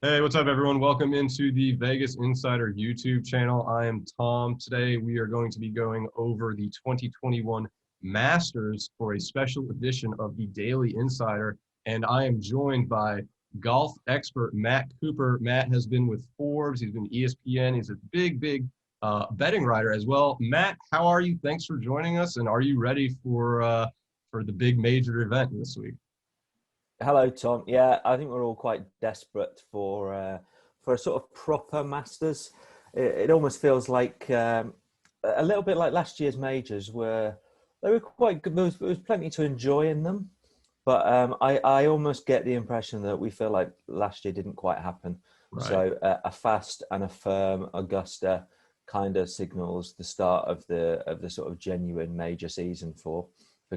Hey, what's up, everyone? Welcome into the Vegas Insider YouTube channel. I am Tom. Today, we are going to be going over the 2021 Masters for a special edition of the Daily Insider. And I am joined by golf expert Matt Cooper. Matt has been with Forbes. He's been ESPN. He's a big betting writer as well. Matt, how are you? Thanks for joining us. And are you ready for the big major event this week? Hello, Tom. Yeah, I think we're all quite desperate for a sort of proper Masters. It almost feels like a little bit like last year's majors, where they were quite good. There was plenty to enjoy in them, but I almost get the impression that we feel like last year didn't quite happen. Right. So a fast and a firm Augusta kind of signals the start of the sort of genuine major season for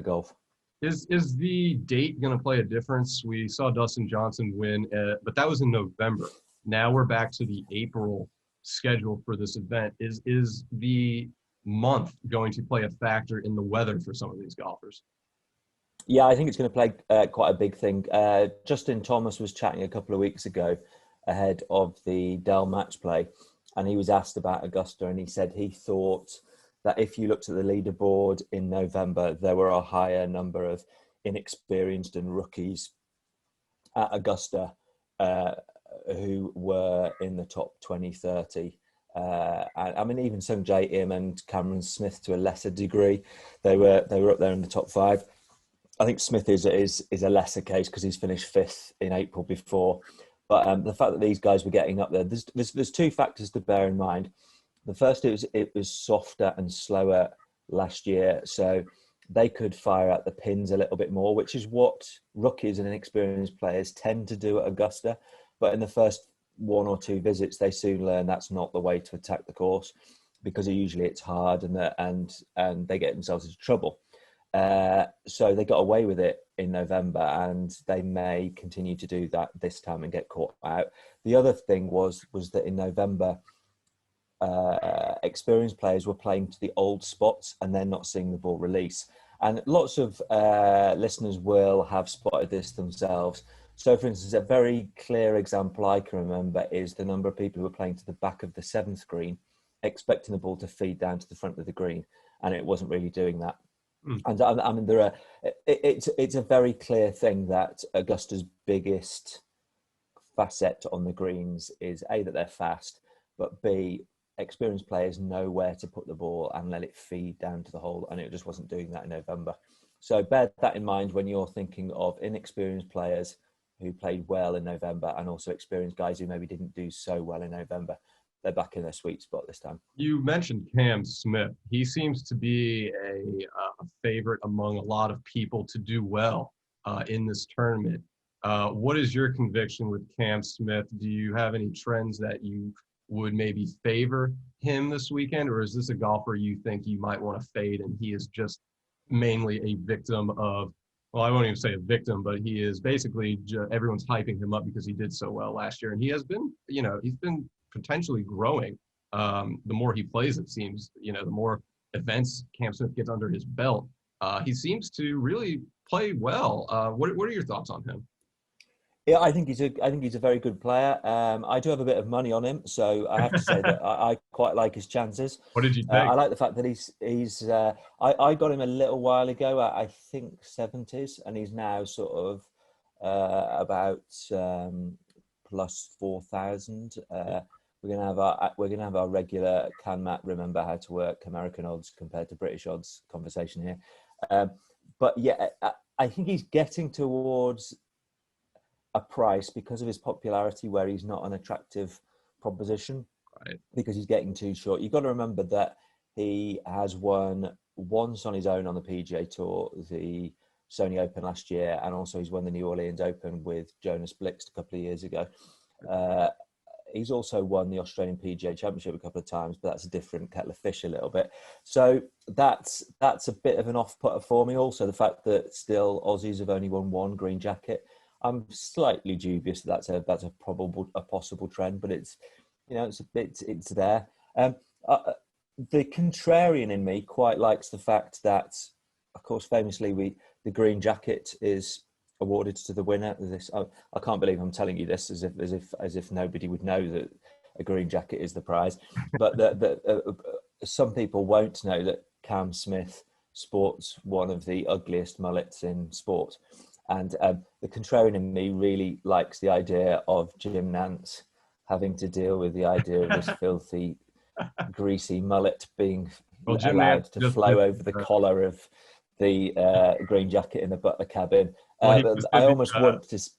golf. Is the date going to play a difference? We saw Dustin Johnson win, but that was in November. Now we're back to the April schedule for this event. Is the month going to play a factor in the weather for some of these golfers? Yeah, I think it's going to play quite a big thing. Justin Thomas was chatting a couple of weeks ago ahead of the Dell match play, and he was asked about Augusta, and he said he thought that if you looked at the leaderboard in November, there were a higher number of inexperienced and rookies at Augusta who were in the top 20, 30. I mean, even Sung Jae Im and Cameron Smith to a lesser degree, they were up there in the top five. I think Smith is a lesser case because he's finished fifth in April before. But the fact that these guys were getting up there, there's two factors to bear in mind. The first is it was softer and slower last year, so they could fire at the pins a little bit more, which is what rookies and inexperienced players tend to do at Augusta. But in the first one or two visits, they soon learn that's not the way to attack the course, because usually it's hard and they get themselves into trouble. So they got away with it in November, and they may continue to do that this time and get caught out. The other thing was that in November, experienced players were playing to the old spots and then not seeing the ball release. And lots of listeners will have spotted this themselves. So, for instance, a very clear example I can remember is the number of people who were playing to the back of the seventh green, expecting the ball to feed down to the front of the green, and it wasn't really doing that. Mm. And I mean, it's a very clear thing that Augusta's biggest facet on the greens is A, that they're fast, but B, experienced players know where to put the ball and let it feed down to the hole, and it just wasn't doing that in November. So bear that in mind when you're thinking of inexperienced players who played well in November, and also experienced guys who maybe didn't do so well in November. They're back in their sweet spot this time. You mentioned Cam Smith. He seems to be a favorite among a lot of people to do well in this tournament. What is your conviction with Cam Smith? Do you have any trends that you would maybe favor him this weekend, or is this a golfer you think you might want to fade and he is just mainly a victim of, well, I won't even say a victim, but he is basically everyone's hyping him up because he did so well last year, and he has been, he's been potentially growing. The more he plays, it seems, the more events Cam Smith gets under his belt, he seems to really play well. What are your thoughts on him? Yeah, I think he's a very good player. I do have a bit of money on him, so I have to say that I quite like his chances. What did you think? I like the fact that he's. I got him a little while ago. I think 70s, and he's now sort of about plus 4,000. We're gonna have our regular "Can Matt remember how to work American odds compared to British odds" conversation here. But yeah, I think he's getting towards a price because of his popularity where he's not an attractive proposition, Right. because he's getting too short. You've got to remember that he has won once on his own on the PGA Tour, the Sony Open last year, and also he's won the New Orleans Open with Jonas Blixt a couple of years ago. He's also won the Australian PGA Championship a couple of times, but that's a different kettle of fish a little bit. So that's a bit of an off-putter for me. Also, the fact that still Aussies have only won one green jacket, I'm slightly dubious that's a possible trend, but it's it's there. The contrarian in me quite likes the fact that, of course, famously the green jacket is awarded to the winner. This I can't believe I'm telling you this as if nobody would know that a green jacket is the prize, but some people won't know that Cam Smith sports one of the ugliest mullets in sport, and the contrarian in me really likes the idea of Jim Nantz having to deal with the idea of this filthy, greasy mullet being Well, Jim allowed Nantz to just flow did, over the collar of the green jacket in the butler cabin. well, he But just I did almost want to.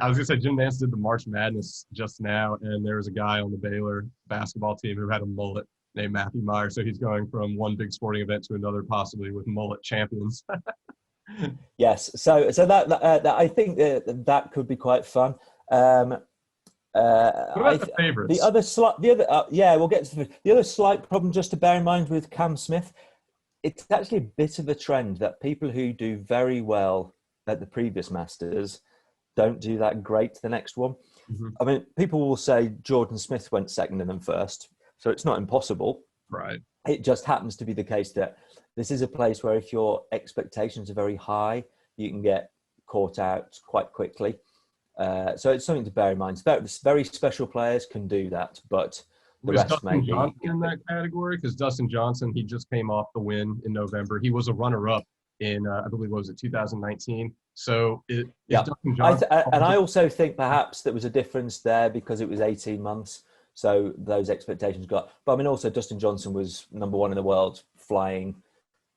I was gonna say Jim Nantz did the March Madness just now, and there was a guy on the Baylor basketball team who had a mullet named Matthew Meyer. So he's going from one big sporting event to another, possibly with mullet champions. Yes, so that I think that could be quite fun. What about the The favorites? other yeah, we'll get to the other slight problem just to bear in mind with Cam Smith. It's actually a bit of a trend that people who do very well at the previous Masters don't do that great the next one. Mhm. I mean, people will say Jordan Smith went second and then first, so it's not impossible. Right. It just happens to be the case that this is a place where if your expectations are very high, you can get caught out quite quickly. So it's something to bear in mind. Very special players can do that, but the Was rest Dustin maybe. Johnson in that category? Because Dustin Johnson, he just came off the win in November. He was a runner-up in, I believe, what was it 2019? So is Yeah, Dustin Johnson? and I also think perhaps there was a difference there because it was 18 months. So those expectations got. But I mean, also Dustin Johnson was number one in the world, flying,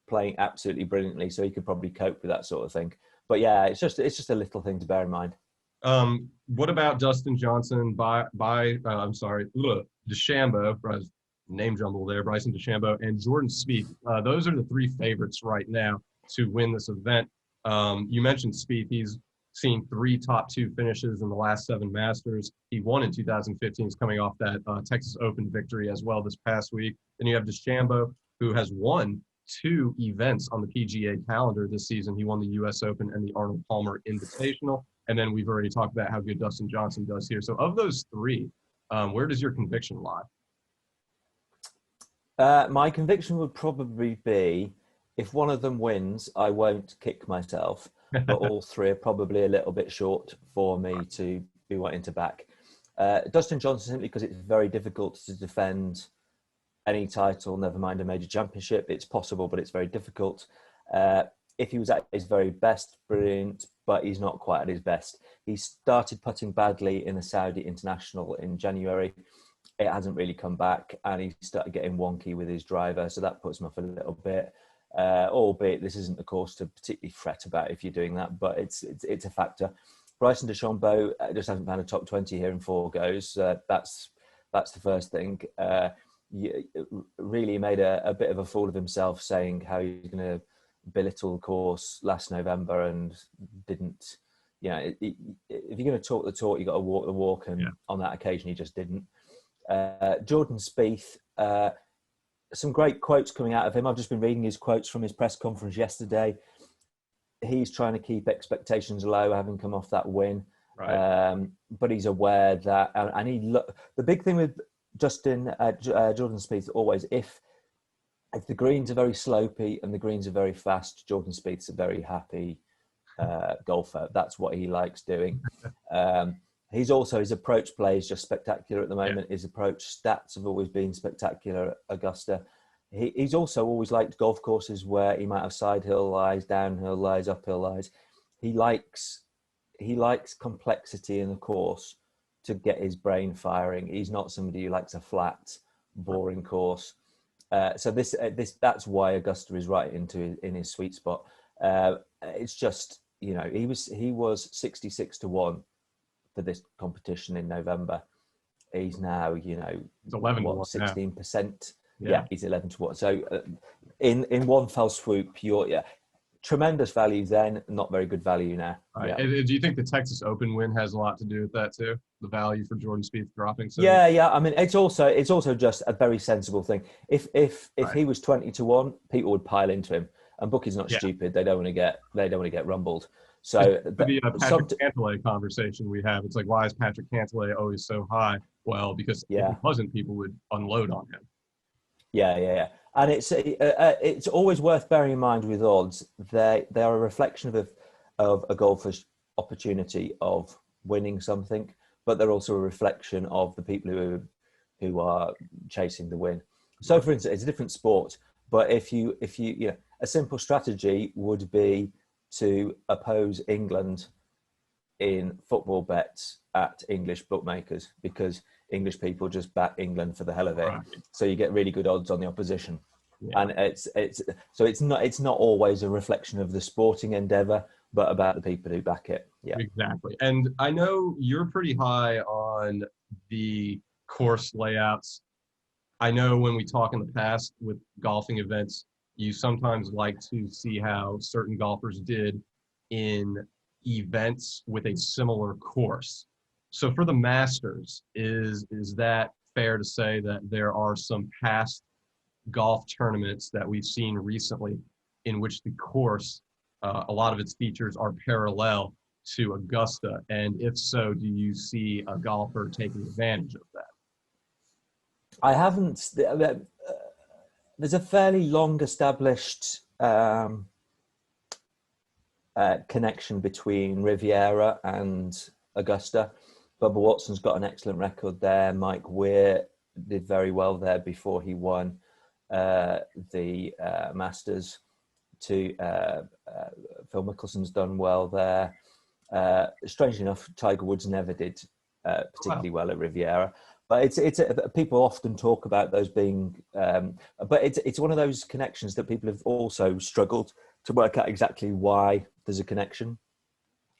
playing absolutely brilliantly. So he could probably cope with that sort of thing. But yeah, it's just a little thing to bear in mind. What about Dustin Johnson I'm sorry, DeChambeau, name jumble there, Bryson DeChambeau, and Jordan Spieth. Those are the three favorites right now to win this event. You mentioned Spieth. He's seen three top two finishes in the last seven Masters. He won in 2015. He's coming off that Texas Open victory as well this past week. Then you have DeChambeau, who has won two events on the PGA calendar this season. He won the U.S. Open and the Arnold Palmer Invitational. And then we've already talked about how good Dustin Johnson does here. So of those three, where does your conviction lie? My conviction would probably be if one of them wins, I won't kick myself, but all three are probably a little bit short for me to be wanting to back. Dustin Johnson, simply because it's very difficult to defend any title, never mind a major championship. It's possible, but it's very difficult. If he was at his very best, brilliant, but he's not quite at his best. He started putting badly in the Saudi International in January. It hasn't really come back, and he started getting wonky with his driver, so that puts him off a little bit. Albeit this isn't the course to particularly fret about if you're doing that, but it's a factor. Bryson DeChambeau just hasn't found a top 20 here in four goes. That's the first thing. Really made a bit of a fool of himself saying how he's going to belittle the course last November and didn't. If you're going to talk the talk, you've got to walk the walk, and on that occasion he just didn't. Jordan Spieth, some great quotes coming out of him. I've just been reading his quotes from his press conference yesterday. He's trying to keep expectations low, having come off that win. Right. But he's aware that, and the big thing with Jordan Spieth always, if the greens are very slopey and the greens are very fast, Jordan Spieth's a very happy golfer. That's what he likes doing. His approach play is just spectacular at the moment. Yeah. His approach stats have always been spectacular at Augusta. He's also always liked golf courses where he might have side hill lies, downhill lies, uphill lies. He likes complexity in the course to get his brain firing. He's not somebody who likes a flat, boring course. So that's why Augusta is right in his sweet spot. It's just, he was 66-1 for this competition in November. He's now, it's 11 what, 16%. Yeah, he's 11-1. So in one fell swoop, tremendous value then, not very good value now. Right. Yeah. And do you think the Texas Open win has a lot to do with that too? The value for Jordan Spieth dropping? So yeah. I mean, it's also just a very sensible thing. If he was 20-1, people would pile into him. And bookies not stupid. They don't want to get rumbled. So the Patrick Cantlay conversation we have, it's like, why is Patrick Cantlay always so high? Well, because if he wasn't, people would unload on him. Yeah. And it's always worth bearing in mind with odds. They are a reflection of a golfer's opportunity of winning something, but they're also a reflection of the people who are chasing the win. So, for instance, it's a different sport, but if you a simple strategy would be to oppose England in football bets at English bookmakers, because English people just back England for the hell of it. Right. So you get really good odds on the opposition. Yeah. And it's not always a reflection of the sporting endeavor, but about the people who back it. Yeah. Exactly. And I know you're pretty high on the course layouts. I know when we talk in the past with golfing events, you sometimes like to see how certain golfers did in events with a similar course. So for the Masters, is that fair to say that there are some past golf tournaments that we've seen recently in which the course, a lot of its features are parallel to Augusta? And if so, do you see a golfer taking advantage of that? I haven't. There's a fairly long established connection between Riviera and Augusta. Bubba Watson's got an excellent record there. Mike Weir did very well there before he won the Masters. Phil Mickelson's done well there. Strangely enough, Tiger Woods never did particularly well at Riviera. But people often talk about those being, but it's one of those connections that people have also struggled to work out exactly why there's a connection,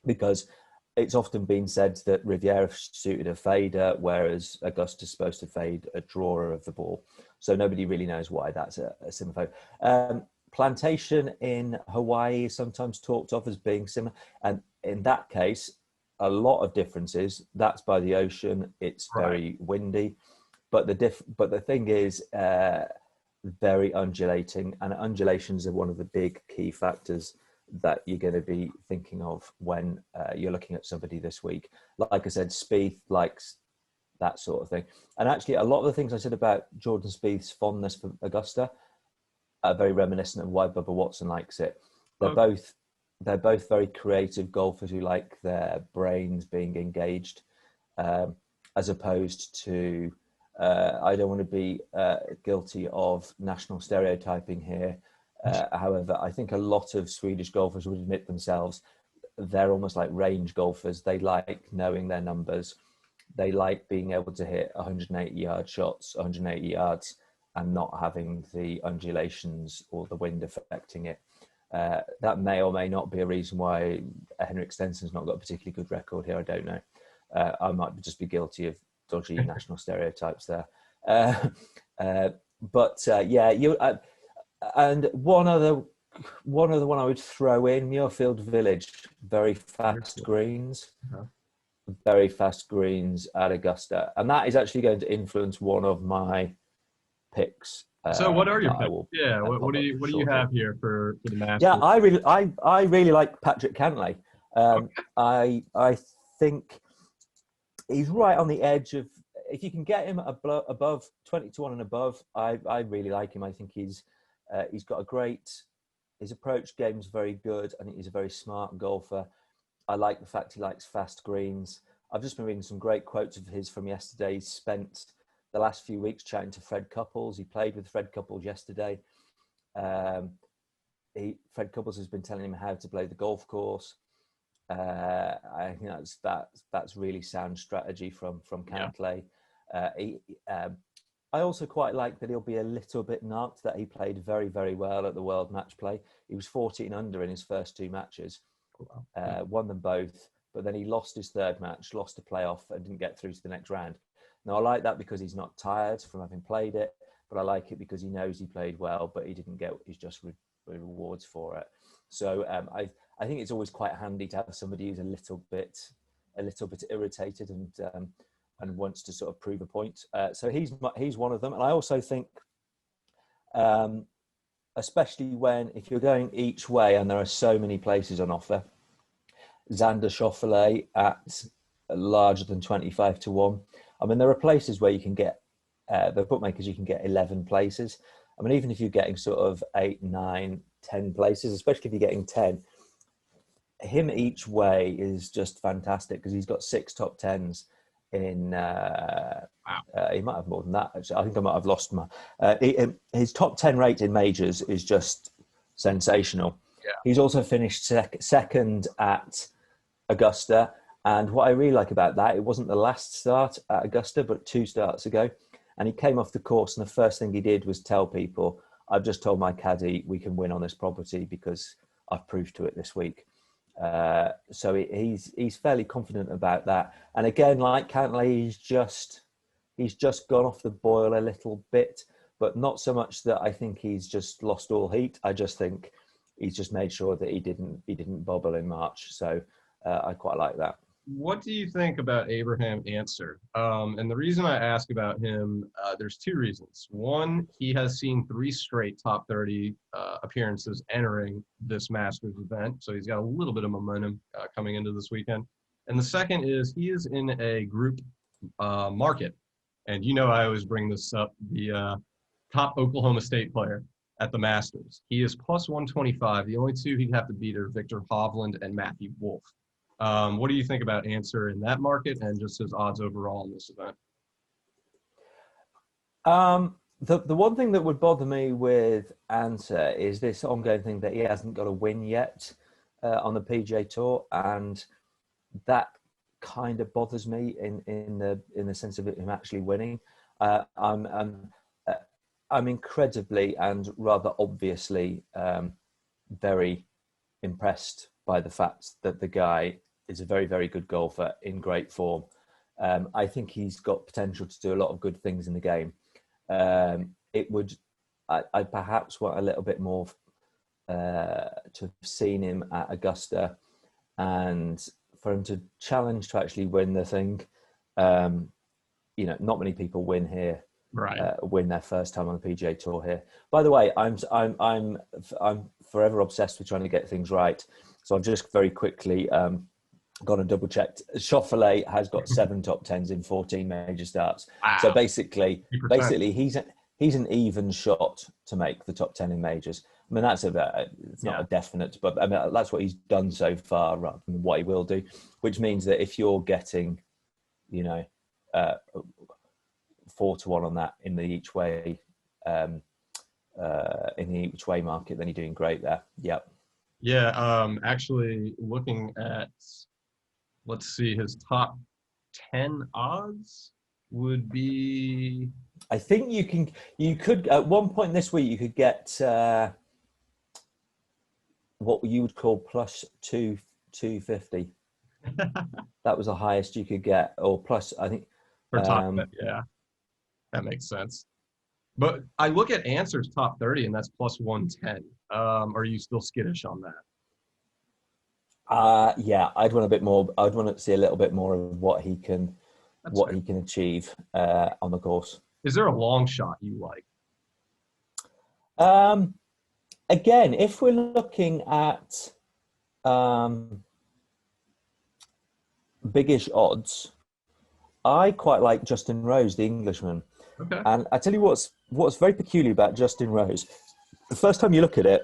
because it's often been said that Riviera suited a fader, whereas Augusta's supposed to fade a drawer of the ball. So nobody really knows why that's a similar fade. Plantation in Hawaii is sometimes talked of as being similar, and in that case, a lot of differences. That's by the ocean. It's very windy, but the thing is very undulating, and undulations are one of the big key factors that you're going to be thinking of when you're looking at somebody this week. Like I said, Spieth likes that sort of thing, and actually, a lot of the things I said about Jordan Spieth's fondness for Augusta are very reminiscent of why Bubba Watson likes it. They're both very creative golfers who like their brains being engaged, as opposed to, I don't want to be guilty of national stereotyping here. However, I think a lot of Swedish golfers would admit themselves, they're almost like range golfers. They like knowing their numbers. They like being able to hit 180-yard shots, 180 yards, and not having the undulations or the wind affecting it. That may or may not be a reason why Henrik Stenson's not got a particularly good record here. I don't know. I might just be guilty of dodgy national stereotypes there. And one other one I would throw in, Muirfield Village, very fast greens. Very fast greens at Augusta. And that is actually going to influence one of my picks. So what are your picks? Yeah, what do you have here for the Masters? Yeah, I really like Patrick Cantlay. I think he's right on the edge of, if you can get him above 20-1 and above, I really like him. I think he's got a great, his approach game's very good. I think he's a very smart golfer. I like the fact he likes fast greens. I've just been reading some great quotes of his from yesterday. He spent the last few weeks chatting to Fred Couples. He played with Fred Couples yesterday. Fred Couples has been telling him how to play the golf course. I think that's really sound strategy from Cantlay. Yeah. I also quite like that he'll be a little bit knocked that he played very, very well at the World Match Play. He was 14 under in his first two matches, won them both, but then he lost his third match, lost a playoff, and didn't get through to the next round. Now, I like that because he's not tired from having played it, but I like it because he knows he played well, but he didn't get his just rewards for it. So I think it's always quite handy to have somebody who's a little bit irritated and wants to sort of prove a point. So he's one of them, and I also think, especially if you're going each way and there are so many places on offer, Xander Schauffele at larger than 25-1. I mean, there are places where you can get, the bookmakers, you can get 11 places. I mean, even if you're getting sort of 8, 9, 10 places, especially if you're getting 10, him each way is just fantastic because he's got 6 top tens in. Wow. He might have more than that. Actually, I think I might have lost my. His top 10 rate in majors is just sensational. Yeah. He's also finished second at Augusta, and what I really like about that, it wasn't the last start at Augusta, but 2 starts ago, and he came off the course, and the first thing he did was tell people, "I've just told my caddy we can win on this property because I've proved to it this week." So he's fairly confident about that. And again, like Cantlay, he's just gone off the boil a little bit, but not so much that I think he's just lost all heat. I just think he's just made sure that he didn't bobble in March. So I quite like that. What do you think about Abraham Answer? And the reason I ask about him, there's 2 reasons. One, he has seen 3 straight top 30 appearances entering this Masters event, so he's got a little bit of momentum coming into this weekend. And the second is he is in a group market, and I always bring this up: the top Oklahoma State player at the Masters. He is plus 125. The only 2 he'd have to beat are Victor Hovland and Matthew Wolff. What do you think about Answer in that market and just his odds overall in this event? The one thing that would bother me with Answer is this ongoing thing that he hasn't got a win yet on the PGA Tour, and that kind of bothers me in the sense of him actually winning. I'm incredibly and rather obviously very impressed by the fact that the guy is a very, very good golfer in great form. I think he's got potential to do a lot of good things in the game. I perhaps want a little bit more to have seen him at Augusta, and for him to challenge to actually win the thing. Not many people win here. Right. Win their first time on the PGA Tour here. By the way, I'm forever obsessed with trying to get things right. So I've just very quickly gone and double checked. Schauffele has got 7 top tens in 14 major starts. Wow. So basically 50%. he's an even shot to make the top 10 in majors. I mean, it's not a definite, but I mean, that's what he's done so far rather than what he will do, which means that if you're getting, 4-1 on that in the each way market, then you're doing great there. Yep. Yeah. Actually, looking at, let's see, his top 10 odds would be. I think you could at one point this week you could get what you would call plus 250. That was the highest you could get, or plus I think. For top 10, yeah, that makes sense. But I look at Answer's top 30, and that's plus 110. Are you still skittish on that? Yeah, I'd want a bit more. I'd want to see a little bit more of what he can achieve on the course. Is there a long shot you like? Again, if we're looking at biggish odds, I quite like Justin Rose, the Englishman. Okay. And I tell you what's very peculiar about Justin Rose. The first time you look at it,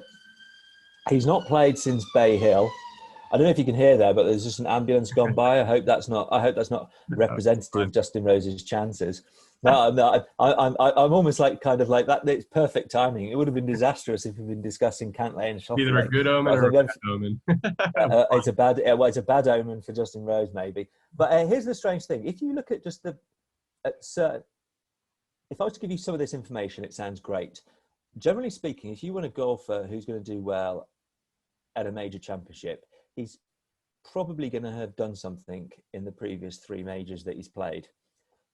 he's not played since Bay Hill. I don't know if you can hear there, but there's just an ambulance gone by. I hope that's not representative of Justin Rose's chances. No, I'm almost like kind of like that. It's perfect timing. It would have been disastrous if we'd been discussing Cantlay and Schauffele. Either a good omen or a bad omen. It's a bad omen for Justin Rose, maybe. But here's the strange thing: if you look at just if I was to give you some of this information, it sounds great. Generally speaking, if you want a golfer who's going to do well at a major championship, he's probably going to have done something in the previous 3 majors that he's played.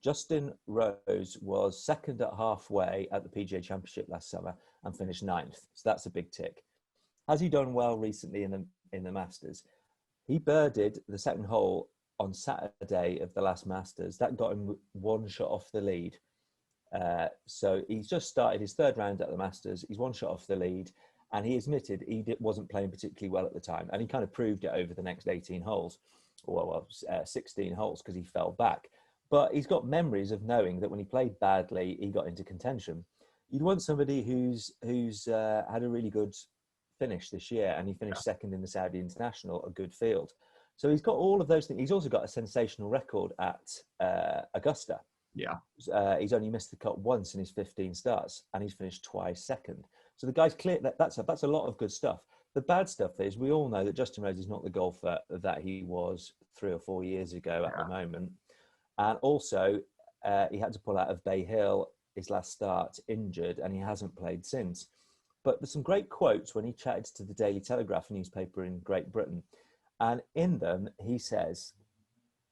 Justin Rose was second at halfway at the PGA Championship last summer and finished 9th. So that's a big tick. Has he done well recently in the Masters? He birdied the second hole on Saturday of the last Masters. That got him 1 shot off the lead. So he's just started his 3rd round at the Masters. He's 1 shot off the lead. And he admitted he wasn't playing particularly well at the time. And he kind of proved it over the next 18 holes, or 16 holes, because he fell back. But he's got memories of knowing that when he played badly, he got into contention. You'd want somebody who's had a really good finish this year, and he finished second in the Saudi International, a good field. So he's got all of those things. He's also got a sensational record at Augusta. Yeah. He's only missed the cut once in his 15 starts, and he's finished twice second. So the guy's clear. That's a lot of good stuff. The bad stuff is we all know that Justin Rose is not the golfer that he was 3 or 4 years ago at the moment. And also, he had to pull out of Bay Hill his last start injured, and he hasn't played since. But there's some great quotes when he chatted to the Daily Telegraph newspaper in Great Britain. And in them, he says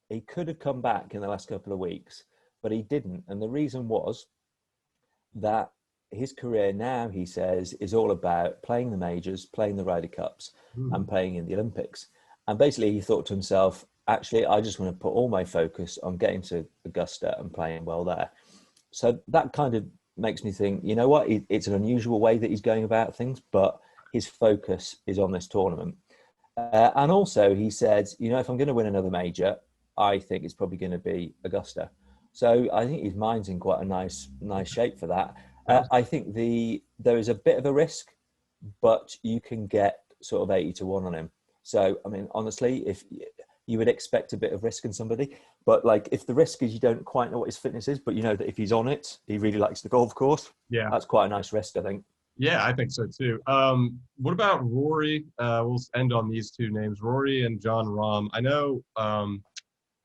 he could have come back in the last couple of weeks, but he didn't. And the reason was that his career now, he says, is all about playing the majors, playing the Ryder Cups, and playing in the Olympics. And basically, he thought to himself, actually, I just want to put all my focus on getting to Augusta and playing well there. So that kind of makes me think, you know what, it's an unusual way that he's going about things, but his focus is on this tournament. And also, he said, you know, if I'm going to win another major, I think it's probably going to be Augusta. So I think his mind's in quite a nice shape for that. I think there is a bit of a risk, but you can get sort of 80 to 1 on him. So, I mean, honestly, if you would expect a bit of risk in somebody, but like if the risk is you don't quite know what his fitness is, but you know that if he's on it, he really likes the golf course. Yeah. That's quite a nice risk, I think. Yeah, I think so too. What about Rory? We'll end on these two names, Rory and Jon Rahm. I know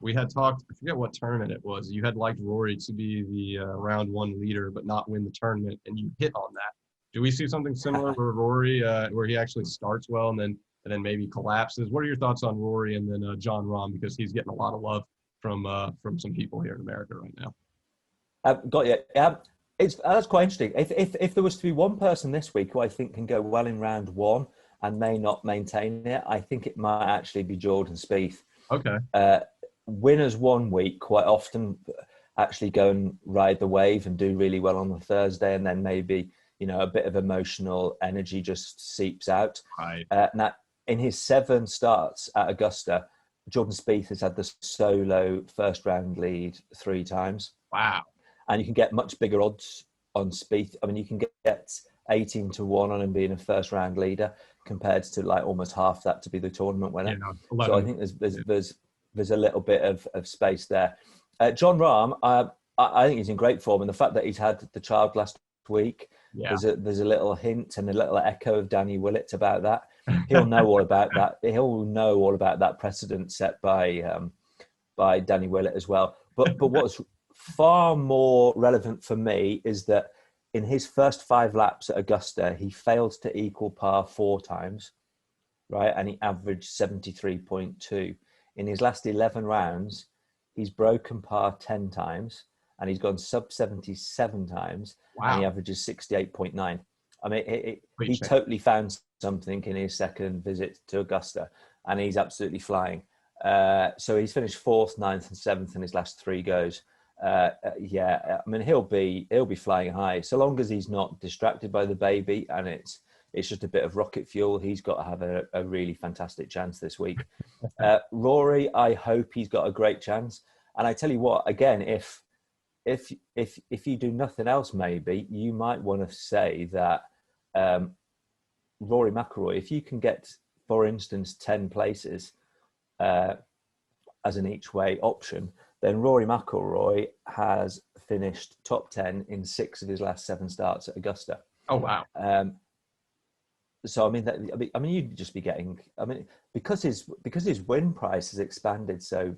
we had talked, I forget what tournament it was. You had liked Rory to be the round one leader, but not win the tournament, and you hit on that. Do we see something similar for Rory, where he actually starts well and then maybe collapses? What are your thoughts on Rory and then Jon Rahm, because he's getting a lot of love from some people here in America right now? Got you. That's quite interesting. If there was to be one person this week who I think can go well in round one and may not maintain it, I think it might actually be Jordan Spieth. Okay. Winners one week quite often actually go and ride the wave and do really well on the Thursday, and then maybe, you know, a bit of emotional energy just seeps out. Right. Now, in his 7 starts at Augusta, Jordan Spieth has had the solo first round lead 3 times. Wow. And you can get much bigger odds on Spieth. I mean, you can get 18 to 1 on him being a first round leader compared to like almost half that to be the tournament winner. Yeah, so I think there's a little bit of space there. Jon Rahm, I think he's in great form, and the fact that he's had the child last week, there's a little hint and a little echo of Danny Willett about that. He'll know all about that. He'll know all about that precedent set by Danny Willett as well. But what's far more relevant for me is that in his first 5 laps at Augusta, he failed to equal par 4 times, right? And he averaged 73.2. In his last 11 rounds, he's broken par 10 times, and he's gone sub 77 times. Wow. And he averages 68.9. I mean, he totally found something in his second visit to Augusta, and he's absolutely flying. So he's finished 4th, 9th, and 7th in his last 3 goes. I mean, he'll be flying high so long as he's not distracted by the baby and it's just a bit of rocket fuel. He's got to have a really fantastic chance this week. Rory, I hope he's got a great chance. And I tell you what, again, if you do nothing else, maybe you might want to say that Rory McIlroy, if you can get, for instance, 10 places as an each way option, then Rory McIlroy has finished top 10 in 6 of his last 7 starts at Augusta. Oh, wow. So I mean, you'd just be getting. I mean, because his win price has expanded so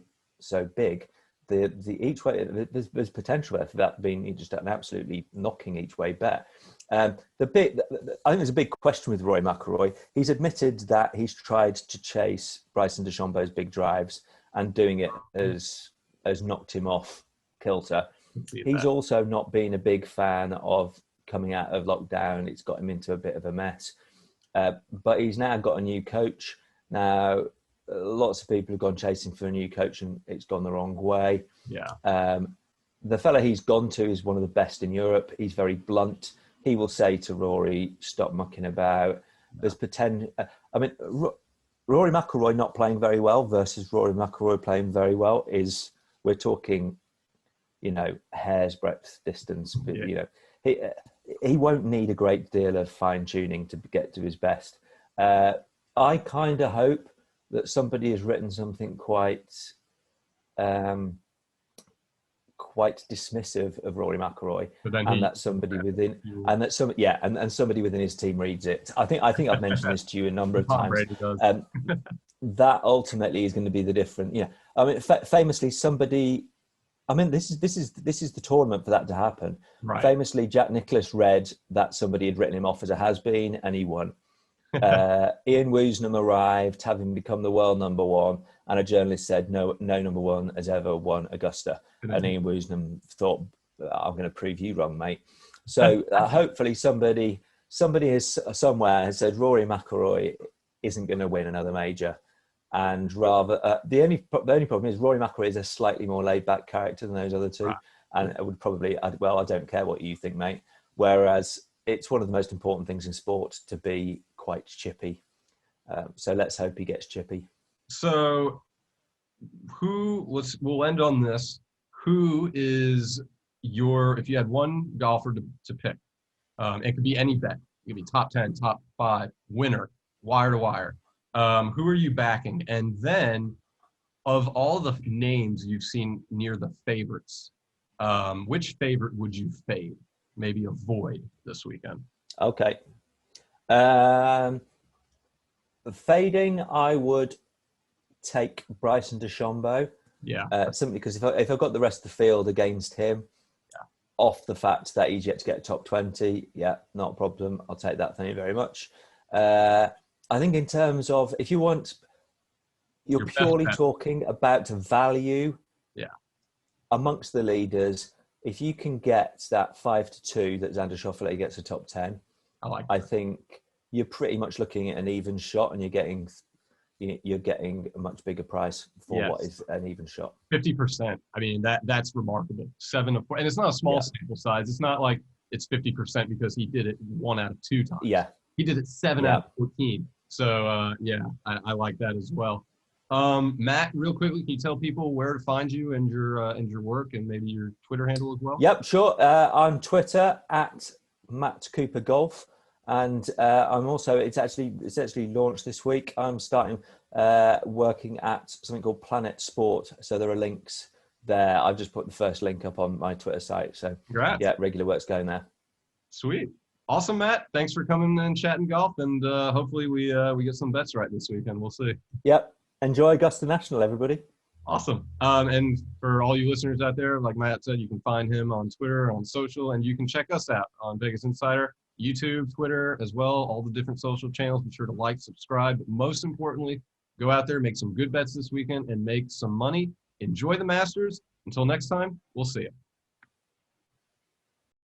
big, the each way there's potential there for that being just an absolutely knocking each way bet. I think there's a big question with Rory McIlroy. He's admitted that he's tried to chase Bryson DeChambeau's big drives, and doing it has knocked him off kilter. He's also not been a big fan of coming out of lockdown. It's got him into a bit of a mess. But he's now got a new coach. Now, lots of people have gone chasing for a new coach and it's gone the wrong way. Yeah. The fella he's gone to is one of the best in Europe. He's very blunt. He will say to Rory, stop mucking about. There's potential. I mean, Rory McIlroy not playing very well versus Rory McIlroy playing very well is, we're talking, you know, hair's breadth distance. Yeah. You know, he won't need a great deal of fine tuning to get to his best. I kind of hope that somebody has written something quite dismissive of Rory McIlroy, But then and he, that somebody within you, and that some yeah, and somebody within his team reads it. I think I've mentioned this to you a number of Tom times. Brady does. Um, that ultimately is going to be the different. I mean, famously, somebody. I mean, this is the tournament for that to happen. Right. Famously, Jack Nicklaus read that somebody had written him off as a has-been, and he won. Ian Woosnam arrived, having become the world number one, and a journalist said, "No, no number one has ever won Augusta." And Ian Woosnam thought, "I'm going to prove you wrong, mate." So hopefully, somebody is somewhere has said Rory McIlroy isn't going to win another major, and rather the only problem is Rory McIlroy is a slightly more laid back character than those other two, Right. and it would probably I don't care what you think, mate. Whereas it's one of the most important things in sport to be quite chippy. So let's hope he gets chippy. So we'll end on this. Who is if you had one golfer to pick, it could be any bet. It could be top 10, top 5, winner, wire to wire. Who are you backing? And then of all the names you've seen near the favorites, which favorite would you fade? Maybe avoid this weekend. Okay. Fading, I would take Bryson DeChambeau. Yeah. Simply because if I've got the rest of the field against him, off the fact that he's yet to get a top 20, yeah, not a problem. I'll take that. Thank you very much. I think in terms of, if you want, you're Your best purely bet. talking about value Yeah. amongst the leaders. If you can get that 5-2 that Xander Schauffele gets a top 10, I I think you're pretty much looking at an even shot, and you're getting a much bigger price for what is an even shot. 50%. I mean, that's remarkable. 7 to 4, and it's not a small sample size. It's not like it's 50% because he did it 1 out of 2 times. Yeah, He did it 7 out of 14. So I like that as well. Matt, real quickly, can you tell people where to find you and your work and maybe your Twitter handle as well? Yep, sure. I'm Twitter at Matt Cooper Golf, and I'm also it's actually launched this week. I'm starting working at something called Planet Sport, so there are links there. I've just put the first link up on my Twitter site, so Congrats. yeah, regular work's going there. Sweet. Awesome, Matt. Thanks for coming and chatting golf, and hopefully we get some bets right this weekend. We'll see. Yep. Enjoy Augusta National, everybody. Awesome. And for all you listeners out there, like Matt said, you can find him on Twitter, on social, and you can check us out on Vegas Insider, YouTube, Twitter as well, all the different social channels. Be sure to like, subscribe, but most importantly, go out there, make some good bets this weekend, and make some money. Enjoy the Masters. Until next time, we'll see you.